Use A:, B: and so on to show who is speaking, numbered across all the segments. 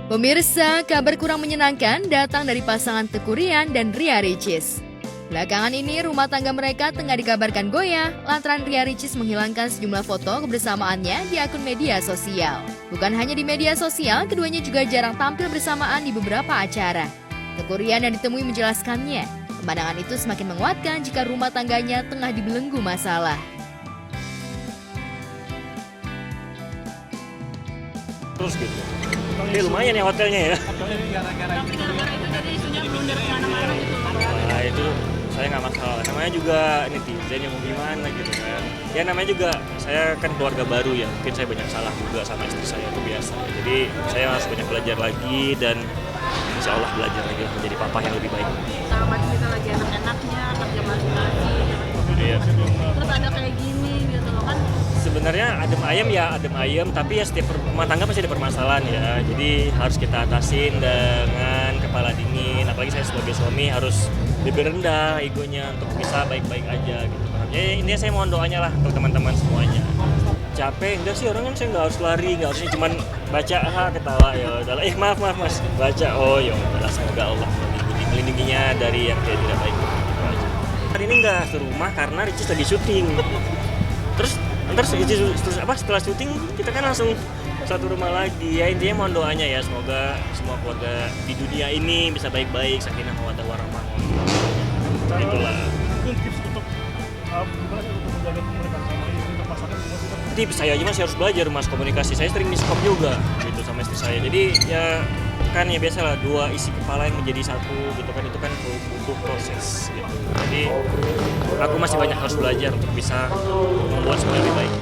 A: Pemirsa, kabar kurang menyenangkan datang dari pasangan Teuku Ryan dan Ria Ricis. Belakangan ini, rumah tangga mereka tengah dikabarkan goyah lantaran Ria Ricis menghilangkan sejumlah foto kebersamaannya di akun media sosial. Bukan hanya di media sosial, keduanya juga jarang tampil bersamaan di beberapa acara. Teuku Ryan yang ditemui menjelaskannya, pemandangan itu semakin menguatkan jika rumah tangganya tengah dibelenggu masalah.
B: Terus gitu. Lumayan ya hotelnya ya.
C: Tapi gara-gara itu jadi isunya blunder kemana-mana gitu.
B: Nah itu saya nggak masalah. Namanya juga netizen yang mau gimana gitu kan. Ya namanya juga saya kan keluarga baru ya. Mungkin saya banyak salah juga sama istri saya, itu biasa. Jadi saya harus banyak belajar lagi dan insya Allah belajar lagi untuk menjadi papa yang lebih baik.
C: Sama kita lagi enak-enaknya, kerja masuk lagi.
B: Iya.
C: Terus ada kayak gini gitu loh kan.
B: Sebenarnya adem ayem, tapi ya setiap rumah tangga pasti ada permasalahan ya. Jadi harus kita atasin dengan kepala dingin. Apalagi saya sebagai suami harus lebih rendah egonya untuk bisa baik-baik aja gitu. Jadi intinya saya mohon doanya lah untuk teman-teman semuanya. Capek enggak sih, orang kan saya nggak harus lari, nggak harusnya cuman baca ketawa ya udah. Maaf mas, baca ya udah, semoga Allah melindunginya dari yang tidak baik. Gitu aja. Hari ini nggak ke rumah karena Ricis lagi syuting. Terus setelah syuting kita kan langsung satu rumah lagi ya. Intinya mohon doanya ya, semoga semua keluarga di dunia ini bisa baik-baik, sakinah mawaddah warahmah. Itulah
D: mungkin tips untuk gimana sih untuk menjaga komunikasi sama istri untuk pasangan semua sih?
B: tips saya aja masih harus belajar mas komunikasi. Saya sering diskop juga gitu sama istri saya. Jadi ya kan ya biasalah dua isi kepala yang menjadi satu gitu kan, itu kan butuh proses gitu. Jadi aku masih banyak harus belajar untuk bisa membuat semua lebih baik.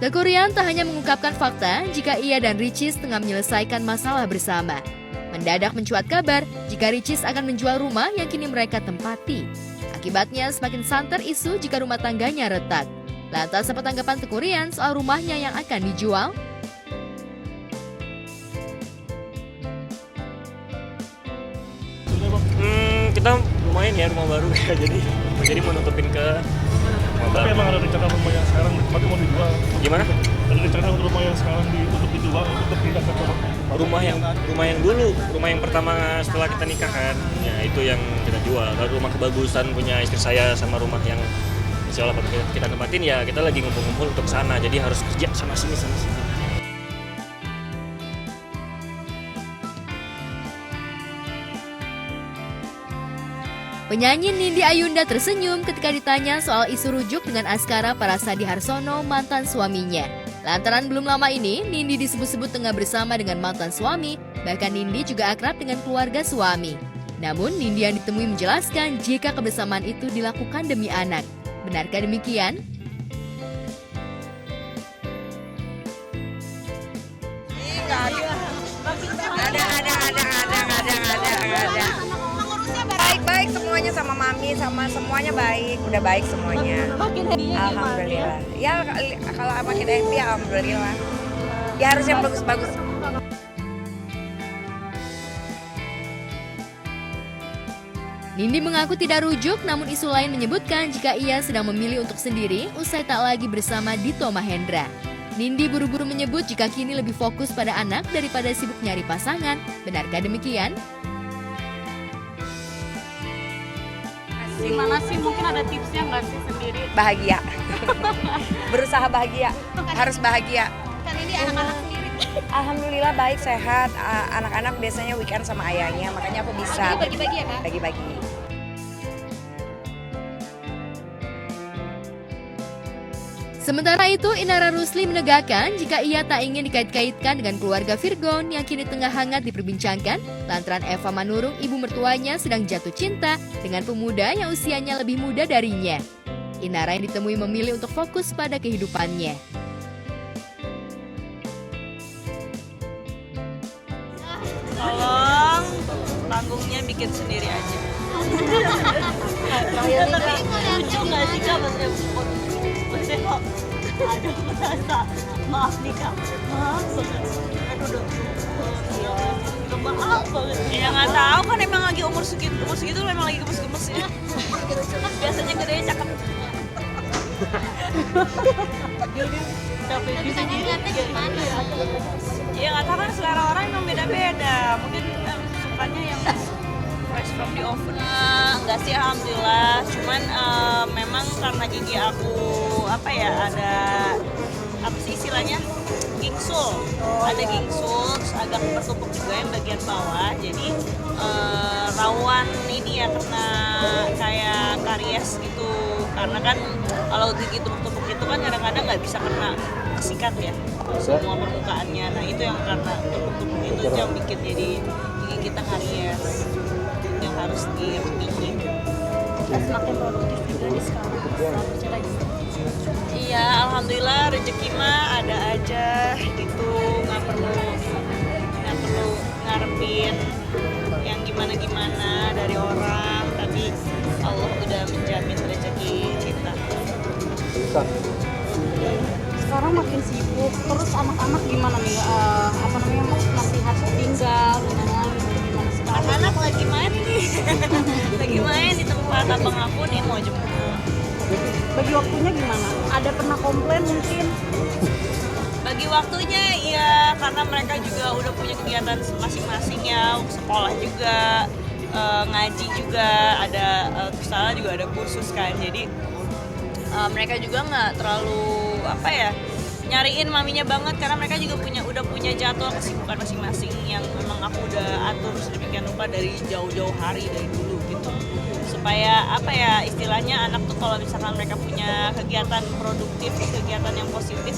A: Teuku Ryan tak hanya mengungkapkan fakta jika ia dan Ricis tengah menyelesaikan masalah bersama. Mendadak mencuat kabar jika Ricis akan menjual rumah yang kini mereka tempati. Akibatnya semakin santer isu jika rumah tangganya retak. Lantas apa tanggapan Teuku Ryan soal rumahnya yang akan dijual?
B: Kita lumayan ya rumah baru ya, jadi mau nutupin ke rumah
D: Tapi
B: baru.
D: emang ada rencana rumah yang sekarang tempatnya mau dijual.
B: Gimana?
D: Ada rencana untuk rumah yang sekarang untuk dijual untuk pindah ke tempat baru.
B: Rumah yang dulu, rumah yang pertama setelah kita nikah kan, ya itu yang kita jual. Kalau rumah kebagusan punya istri saya sama rumah yang insya Allah kita tempatin ya, kita lagi ngumpul-ngumpul untuk sana, jadi harus kerja sana sini.
A: Penyanyi Nindi Ayunda tersenyum ketika ditanya soal isu rujuk dengan Askara Parasadi Harsono, mantan suaminya. Lantaran belum lama ini, Nindi disebut-sebut tengah bersama dengan mantan suami, bahkan Nindi juga akrab dengan keluarga suami. Namun, Nindi yang ditemui menjelaskan jika kebersamaan itu dilakukan demi anak. Benarkah demikian?
E: Ada. Baik-baik semuanya sama mami, sama semuanya baik, udah baik semuanya. Alhamdulillah. Ya kalau makin happy alhamdulillah. Ya harus yang bagus-bagus.
A: Nindi mengaku tidak rujuk, namun isu lain menyebutkan jika ia sedang memilih untuk sendiri usai tak lagi bersama Dito Mahendra. Nindi buru-buru menyebut jika kini lebih fokus pada anak daripada sibuk nyari pasangan. Benarkah demikian?
C: Gimana sih, mungkin ada tipsnya nggak sih sendiri?
E: Bahagia. Berusaha bahagia, harus bahagia.
C: Kan ini anak-anak sendiri.
E: Alhamdulillah baik, sehat. Anak-anak biasanya weekend sama ayahnya, makanya aku bisa.
C: Bagi-bagi ya Kak?
E: Bagi-bagi.
A: Sementara itu, Inara Rusli menegaskan jika ia tak ingin dikait-kaitkan dengan keluarga Virgon yang kini tengah hangat diperbincangkan lantaran Eva Manurung, ibu mertuanya, sedang jatuh cinta dengan pemuda yang usianya lebih muda darinya. Inara yang ditemui memilih untuk fokus pada kehidupannya.
F: Tolong panggungnya bikin sendiri aja. Tapi lucu nggak sih Kak? Maksudnya kok ada merasa maaf nih Kak, maaf banget. Aduh maaf banget. Ya nggak tahu kan, emang lagi umur segitu memang lagi gemes-gemes ya. Biasanya gedenya cakep. Capek bisa gimana? Ya nggak tahu kan selera orang emang beda-beda. Mungkin sukanya yang fresh from the oven. Enggak sih alhamdulillah. Cuman memang karena gigi aku apa ya ada apa sih istilahnya gingsul. Ada gingsul, terus agak tertumpuk juga yang bagian bawah. Jadi rawan ini ya kena kayak karies gitu. Karena kan kalau gigi tumpuk-tumpuk itu kan kadang-kadang nggak bisa kena sikat ya semua permukaannya. Nah itu yang karena tumpuk-tumpuk itu yang bikin jadi gigi kita karies yang harus dipikir.
C: Semakin produktif juga di sekarang.
F: Iya alhamdulillah rezeki mah ada aja gitu, nggak perlu ngarepin yang gimana dari orang, tapi Allah udah menjamin rezeki kita.
C: Sekarang makin sibuk, terus anak-anak gimana nih? Nasihat tinggal dan lain gimana sekarang?
F: Anak-anak lagi main nih, lagi main di tempat abang aku nih mau jemput.
C: Bagi waktunya gimana? Ada pernah komplain mungkin?
F: Bagi waktunya ya karena mereka juga udah punya kegiatan masing-masing ya, sekolah juga, ngaji juga, ada Kusala juga ada kursus kan, jadi mereka juga nggak terlalu apa ya nyariin maminya banget karena mereka juga udah punya jadwal kesibukan masing-masing yang memang aku udah atur sedemikian rupa dari jauh-jauh hari dari dulu gitu, supaya apa ya istilahnya anak tuh kalau misalkan mereka punya kegiatan produktif, kegiatan yang positif,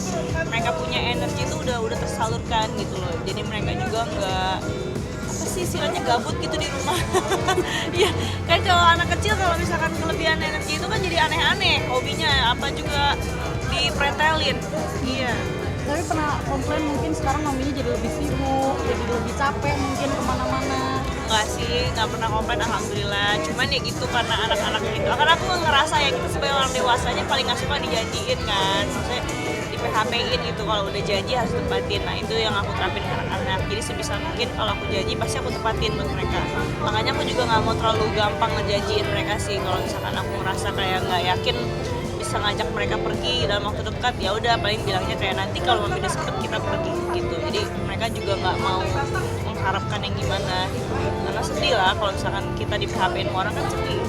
F: mereka punya energi itu udah tersalurkan gitu loh, jadi mereka juga nggak apa sih istilahnya gabut gitu di rumah. Ya kan kalau anak kecil kalau misalkan kelebihan energi itu kan jadi aneh-aneh hobinya apa juga dipretelin. Iya.
C: Tapi pernah komplain mungkin sekarang maminya jadi lebih sibuk, jadi lebih capek mungkin kemana-mana.
F: Enggak sih, nggak pernah komplain alhamdulillah. Cuman ya gitu karena anak-anak gitu. Karena aku ngerasa ya kita sebagai orang dewasanya paling nggak suka dijanjiin kan. Maksudnya di PHP-in gitu kalau udah janji harus tepatin. Nah itu yang aku terapin ke anak-anak. Jadi sebisa mungkin kalau aku janji pasti aku tepatin buat mereka. Makanya aku juga nggak mau terlalu gampang ngejanjiin mereka sih. Kalau misalkan aku ngerasa kayak nggak yakin bisa ngajak mereka pergi dalam waktu dekat, ya udah paling bilangnya kayak nanti kalau mami udah sempet kita pergi gitu. Jadi mereka juga nggak mau mengharapkan yang gimana gitu. Karena sedih lah kalau misalkan kita di PHP-in orang kan sedih.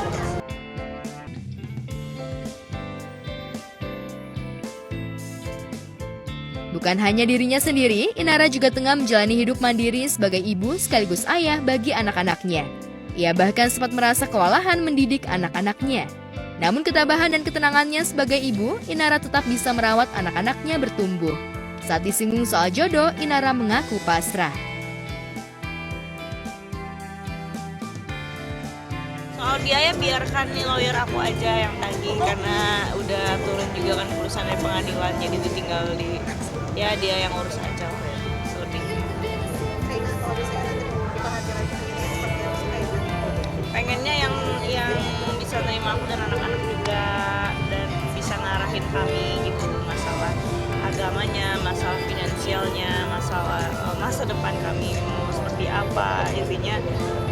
A: Bukan hanya dirinya sendiri, Inara juga tengah menjalani hidup mandiri sebagai ibu sekaligus ayah bagi anak-anaknya. Ia bahkan sempat merasa kewalahan mendidik anak-anaknya. Namun ketabahan dan ketenangannya sebagai ibu, Inara tetap bisa merawat anak-anaknya bertumbuh. Saat disinggung soal jodoh, Inara mengaku pasrah.
F: Soal biaya biarkan nih lawyer aku aja yang tagih karena udah turun juga kan urusan dari pengadilan, jadi itu tinggal dia yang urus aja selebihnya. Pengennya yang bisa nerima aku dan anak-anak juga dan bisa ngarahin kami gitu, masalah agamanya, masalah finansialnya, masalah masa depan kami mau seperti apa, intinya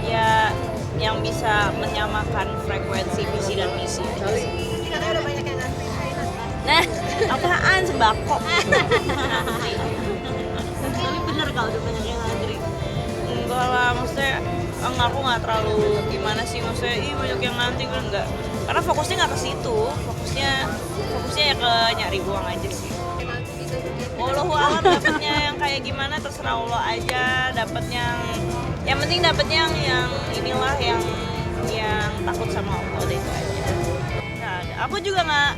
F: ya yang bisa menyamakan frekuensi visi dan misi.
C: Karena udah banyak yang ngantri.
F: Nah, apaan sembako?
C: Tapi bener kalau udah banyak yang ngantri.
F: Enggak lah, maksudnya aku nggak terlalu gimana sih, maksudnya banyak yang ngantri kan enggak. Karena fokusnya nggak ke situ, fokusnya ya ke nyari uang aja sih. Wallahu a'lam dapatnya yang kayak gimana terserah Allah aja, dapatnya yang penting dapatnya yang inilah yang takut sama Allah itu aja. Nah, aku juga nggak,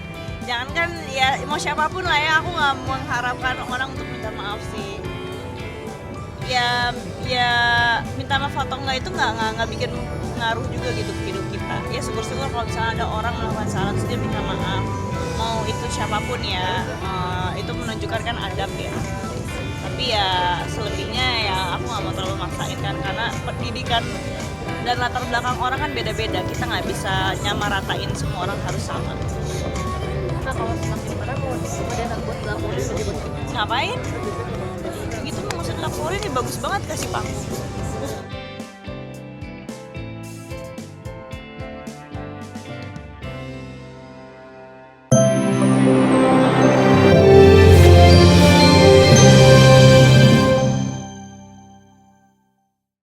F: jangankan ya mau siapapun lah ya, aku nggak mengharapkan orang untuk minta maaf sih. Ya minta maaf atau enggak itu nggak bikin ngaruh juga gitu ke hidup kita. Ya syukur-syukur kalau misalnya ada orang melakukan salah terus dia minta maaf, mau itu siapapun ya, itu menunjukkan kan adab ya. Tapi ya selebihnya ya aku nggak mau terlalu maksain kan, karena pendidikan dan latar belakang orang kan beda-beda, kita nggak bisa nyamaratain semua orang harus sama.
C: Nah kalau semakin parah mau datang buat laporin,
F: Ngapain? Gitu nggak usah dilaporin, ya bagus banget kasih panggung.